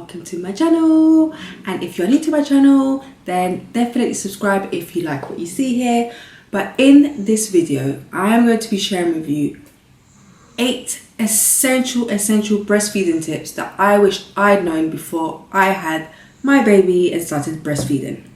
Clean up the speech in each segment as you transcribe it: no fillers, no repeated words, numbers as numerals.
welcome to my channel. And if you're new to my channel, then definitely subscribe if you like what you see here. But in this video, I am going to be sharing with you 8 essential breastfeeding tips that I wish I'd known before I had my baby and started breastfeeding.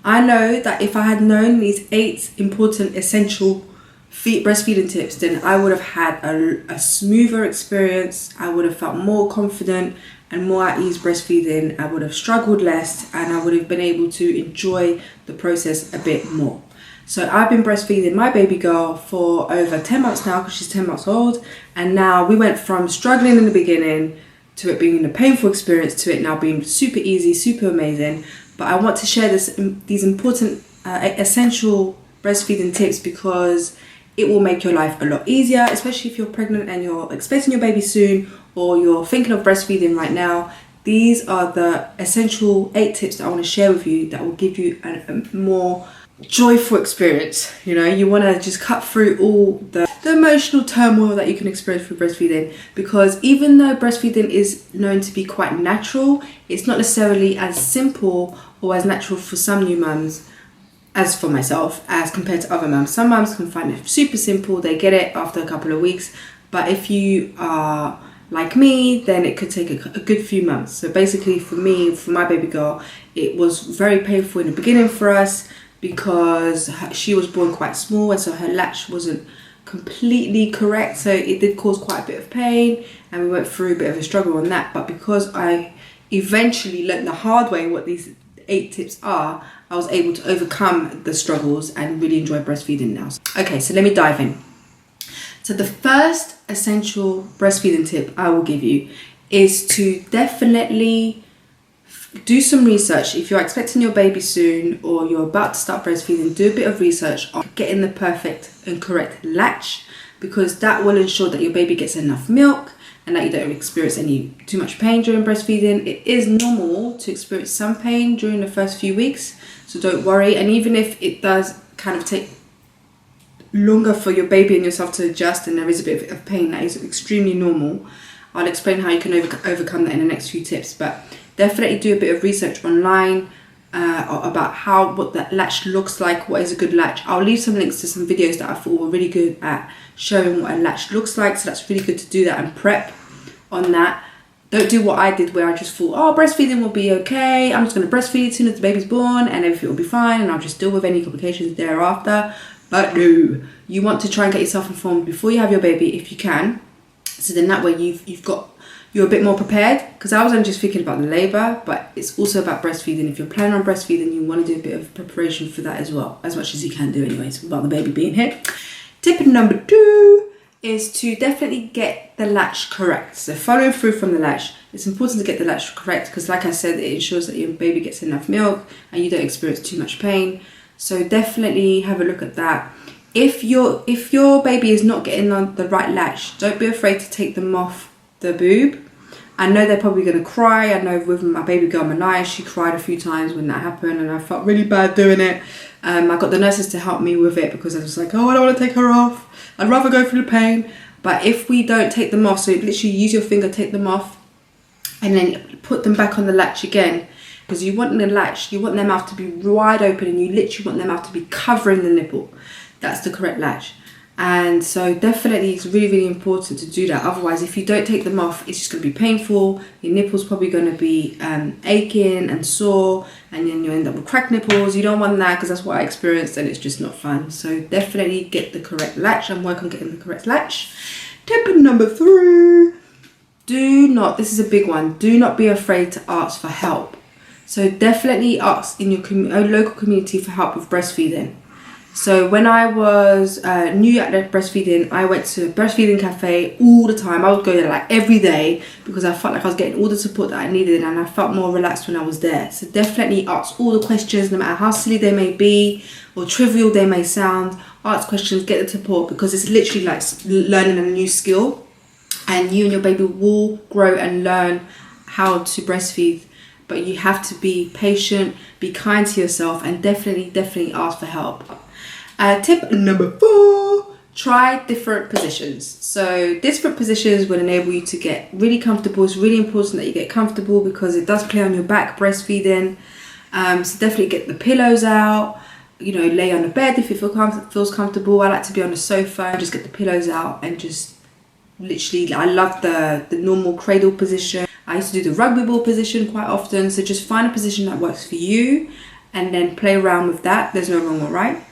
I know that if I had known these 8 important essential breastfeeding tips, then I would have had a smoother experience. I would have felt more confident and more at ease breastfeeding. I would have struggled less, and I would have been able to enjoy the process a bit more. So I've been breastfeeding my baby girl for over 10 months now, because she's 10 months old, and now we went from struggling in the beginning to it being a painful experience to it now being super easy, super amazing. But I want to share these important essential breastfeeding tips because it will make your life a lot easier, especially if you're pregnant and you're expecting your baby soon, or you're thinking of breastfeeding right now. These are the essential 8 tips that I want to share with you that will give you a more joyful experience. You know, you want to just cut through all the emotional turmoil that you can experience through breastfeeding, because even though breastfeeding is known to be quite natural, it's not necessarily as simple or as natural for some new mums as for myself as compared to other mums. Some mums can find it super simple, they get it after a couple of weeks, but if you are like me, then it could take a good few months. So basically for me, for my baby girl, it was very painful in the beginning for us because she was born quite small, and so her latch wasn't completely correct, so it did cause quite a bit of pain, and we went through a bit of a struggle on that. But because I eventually learned the hard way what these 8 tips are, I was able to overcome the struggles and really enjoy breastfeeding now. Okay, so let me dive in. So the first essential breastfeeding tip I will give you is to definitely do some research. If you're expecting your baby soon or you're about to start breastfeeding, do a bit of research on getting the perfect and correct latch, because that will ensure that your baby gets enough milk and that you don't experience too much pain during breastfeeding. It is normal to experience some pain during the first few weeks, so don't worry. And even if it does kind of take longer for your baby and yourself to adjust and there is a bit of pain, that is extremely normal. I'll explain how you can overcome that in the next few tips, but definitely do a bit of research online about what that latch looks like, what is a good latch. I'll leave some links to some videos that I thought were really good at showing what a latch looks like, so that's really good to do that and prep on that. Don't do what I did, where I just thought, oh, breastfeeding will be okay, I'm just going to breastfeed as soon as the baby's born and everything will be fine and I'll just deal with any complications thereafter. But no, you want to try and get yourself informed before you have your baby if you can, so then that way you're a bit more prepared. Because I wasn't just thinking about the labour, but it's also about breastfeeding. If you're planning on breastfeeding, you want to do a bit of preparation for that as well, as much as you can do anyways, without the baby being here. Tip number 2 is to definitely get the latch correct. So following through from the latch, it's important to get the latch correct because, like I said, it ensures that your baby gets enough milk and you don't experience too much pain. So definitely have a look at that. If your baby is not getting on the right latch, don't be afraid to take them off the boob. I know they're probably going to cry. I know with my baby girl Manaya, she cried a few times when that happened and I felt really bad doing it. I got the nurses to help me with it because I was like, oh, I don't want to take her off. I'd rather go through the pain. But if we don't take them off, so literally use your finger, take them off and then put them back on the latch again, because you want the latch, you want their mouth to be wide open and you literally want their mouth to be covering the nipple. That's the correct latch. And so definitely it's really, really important to do that. Otherwise, if you don't take them off, it's just going to be painful. Your nipple's probably going to be aching and sore, and then you end up with cracked nipples. You don't want that, because that's what I experienced and it's just not fun. So definitely get the correct latch and work on getting the correct latch. Tip number 3, this is a big one, do not be afraid to ask for help. So definitely ask in your local community for help with breastfeeding. So when I was new at breastfeeding, I went to a breastfeeding cafe all the time. I would go there like every day because I felt like I was getting all the support that I needed and I felt more relaxed when I was there. So definitely ask all the questions, no matter how silly they may be or trivial they may sound. Ask questions, get the support, because it's literally like learning a new skill, and you and your baby will grow and learn how to breastfeed. But you have to be patient, be kind to yourself, and definitely ask for help. Tip number 4, try different positions. So different positions will enable you to get really comfortable. It's really important that you get comfortable because it does play on your back breastfeeding. So definitely get the pillows out, you know, lay on the bed if you feels comfortable. I like to be on the sofa, just get the pillows out and just literally, I love the normal cradle position. I used to do the rugby ball position quite often. So just find a position that works for you and then play around with that. There's no wrong or right.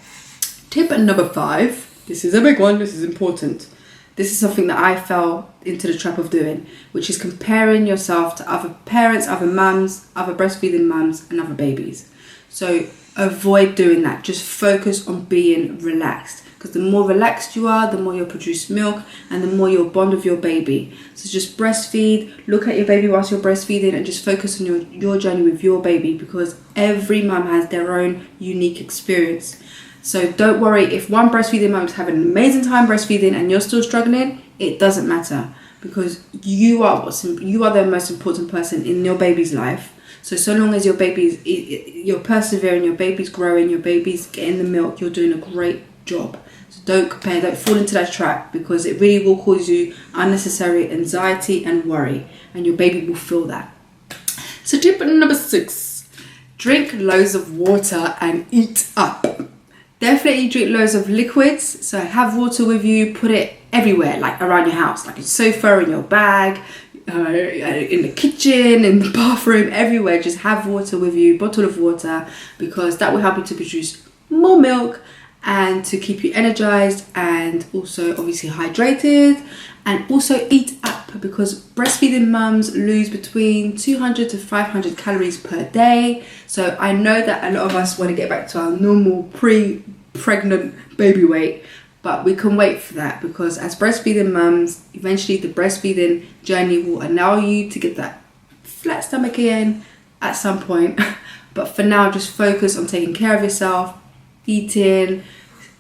Tip number 5. This is a big one. This is important. This is something that I fell into the trap of doing, which is comparing yourself to other parents, other mums, other breastfeeding mums and other babies. So avoid doing that. Just focus on being relaxed, because the more relaxed you are, the more you'll produce milk and the more you'll bond with your baby. So just breastfeed, look at your baby whilst you're breastfeeding and just focus on your journey with your baby, because every mum has their own unique experience. So don't worry if one breastfeeding mum is having an amazing time breastfeeding and you're still struggling. It doesn't matter, because you are the most important person in your baby's life. So long as you're persevering, your baby's growing, your baby's getting the milk, you're doing a great job. So don't compare, don't fall into that trap, because it really will cause you unnecessary anxiety and worry, and your baby will feel that. So tip number 6, drink loads of water and eat up. Definitely drink loads of liquids. So have water with you, put it everywhere, like around your house, like your sofa, in your bag, in the kitchen, in the bathroom, everywhere. Just have water with you, bottle of water, because that will help you to produce more milk and to keep you energized and also obviously hydrated. And also eat up, because breastfeeding mums lose between 200 to 500 calories per day. So I know that a lot of us want to get back to our normal pre-pregnant baby weight, but we can wait for that, because as breastfeeding mums, eventually the breastfeeding journey will allow you to get that flat stomach again at some point. But for now, just focus on taking care of yourself, eating,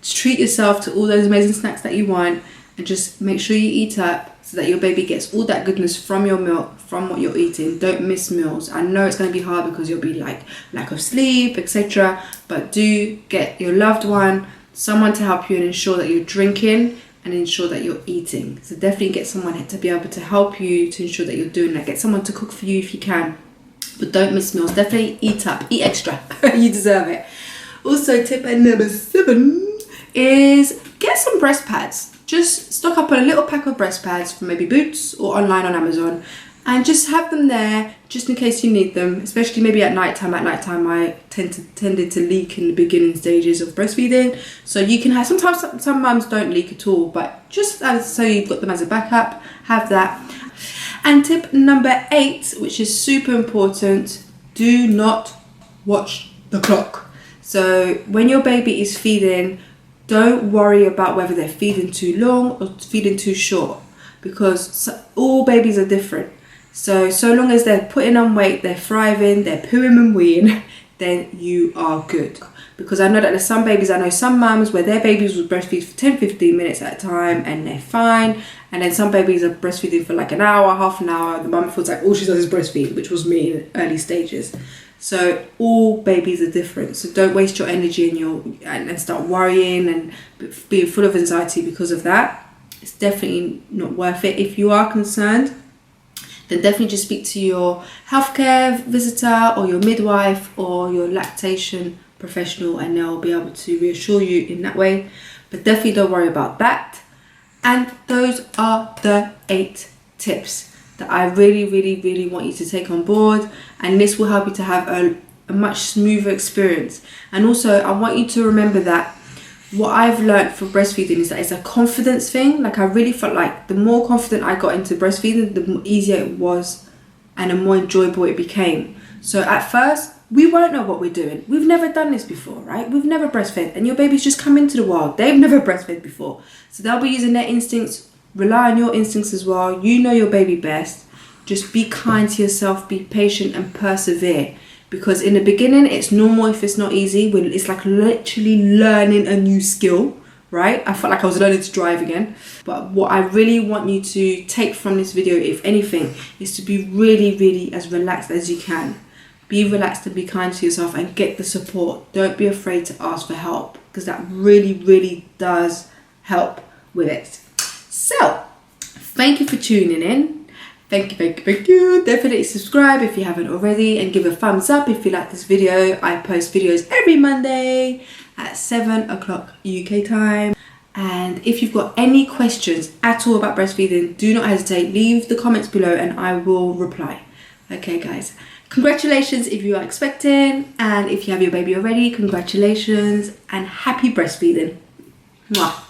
treat yourself to all those amazing snacks that you want, and just make sure you eat up so that your baby gets all that goodness from your milk, from what you're eating. Don't miss meals. I know it's going to be hard because you'll be like lack of sleep, etc. But do get your loved one, someone to help you and ensure that you're drinking and ensure that you're eating. So definitely get someone to be able to help you to ensure that you're doing that. Get someone to cook for you if you can. But don't miss meals. Definitely eat up. Eat extra. You deserve it. Also, tip number 7 is get some breast pads. Just stock up on a little pack of breast pads from maybe Boots or online on Amazon, and just have them there just in case you need them, especially maybe at nighttime. At nighttime, I tended to leak in the beginning stages of breastfeeding. So you can have, sometimes some mums don't leak at all, but just so you've got them as a backup, have that. And tip number 8, which is super important, do not watch the clock. So when your baby is feeding, don't worry about whether they're feeding too long or feeding too short, because all babies are different. So long as they're putting on weight, they're thriving, they're pooing and weeing, then you are good. Because I know that there's some babies, I know some mums where their babies will breastfeed for 10-15 minutes at a time and they're fine. And then some babies are breastfeeding for like an hour, half an hour. The mum feels like all she does is breastfeed, which was me in early stages. So all babies are different. So don't waste your energy and start worrying and being full of anxiety because of that. It's definitely not worth it. If you are concerned, then definitely just speak to your healthcare visitor or your midwife or your lactation professional, and they'll be able to reassure you in that way. But definitely don't worry about that. And those are the 8 tips that I really want you to take on board, and this will help you to have a much smoother experience. And also I want you to remember that what I've learned from breastfeeding is that it's a confidence thing. Like I really felt like the more confident I got into breastfeeding, the more easier it was and the more enjoyable it became. So at first, we won't know what we're doing. We've never done this before, right? We've never breastfed, and your baby's just come into the world. They've never breastfed before. So they'll be using their instincts. Rely on your instincts as well. You know your baby best. Just be kind to yourself, be patient and persevere. Because in the beginning, it's normal if it's not easy. It's like literally learning a new skill, right? I felt like I was learning to drive again. But what I really want you to take from this video, if anything, is to be really as relaxed as you can. Be relaxed and be kind to yourself and get the support. Don't be afraid to ask for help, because that really does help with it. So thank you for tuning in. Thank you. Definitely subscribe if you haven't already, and give a thumbs up if you like this video. I post videos every Monday at 7 o'clock UK time. And if you've got any questions at all about breastfeeding, do not hesitate. Leave the comments below and I will reply. Okay, guys. Congratulations if you are expecting, and if you have your baby already, congratulations and happy breastfeeding. Mwah.